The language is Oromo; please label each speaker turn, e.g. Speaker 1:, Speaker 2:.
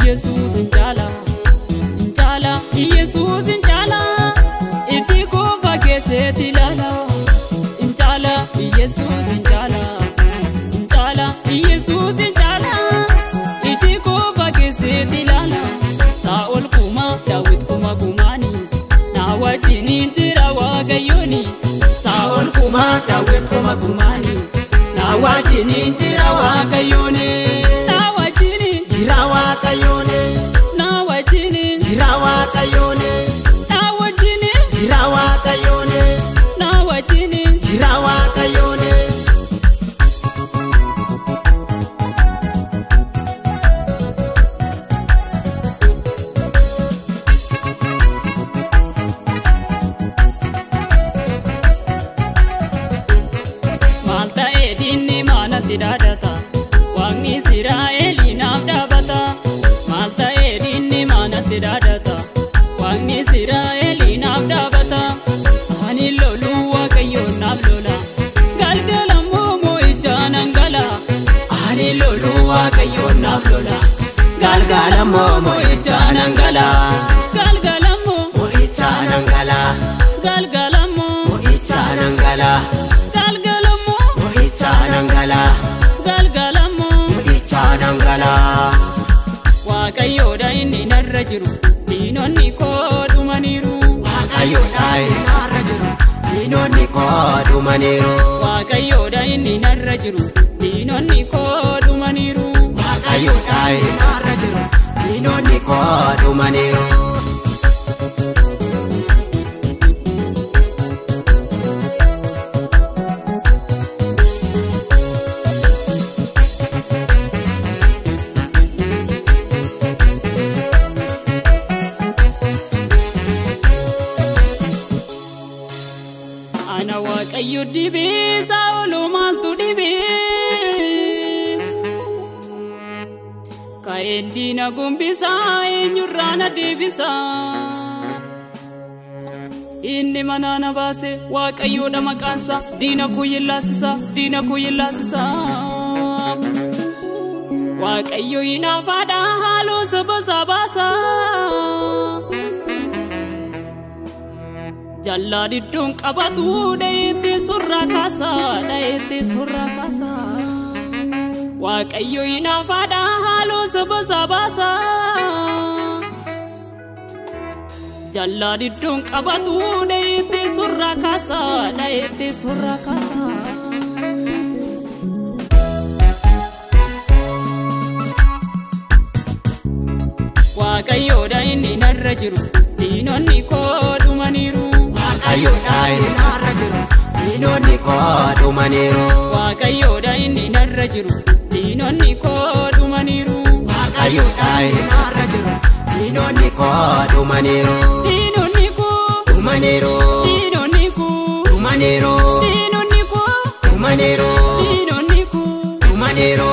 Speaker 1: Jesus injala Jesus injala iti kofa keseti lala injala Jesus injala Jesus injala iti kofa keseti lala Saul kuma David kuma kumani na wajini jira wagayoni Saul kuma David kuma kumani na wajini jira wagayoni Dadata wangni Israeli nabdabata malta edinni manatti dadata wangni Israeli nabdabata ani lolu wakayo nablola galgala momo ichanangala ani lolu wakayo nablola galgala momo ichanangala galgala momo ichanangala galgala momo ichanangala Wakayoda inni narra jiru dinonni kodumaniru Wakayoda inni narra jiru dinonni kodumaniru Wakayoda inni narra jiru dinonni kodumaniru Wakayoda inni narra jiru dinonni kodumaniru Ana waqayyo dibe Saulu mantu dibe kaendina gumbisa enyurana debisa inni manana base waqayyo da makansa dina kuyillasisa waqayyo ina fada halu sabasa Jalladi dun qabatu dayti surra kasa Waqayyo ina fada halu sabasa Jalladi dun qabatu dayti surra kasa Waqayyo da inni narra jiru dinonni kodumaniru Wakayoda inni narra jiru dinonni kodumaniru Wakayoda inni narra jiru dinonni kodumaniru Wakayoda inni narra jiru dinonni kodumaniru Dinonni kodumaniru Dinonni kodumaniru Dinonni kodumaniru Dinonni kodumaniru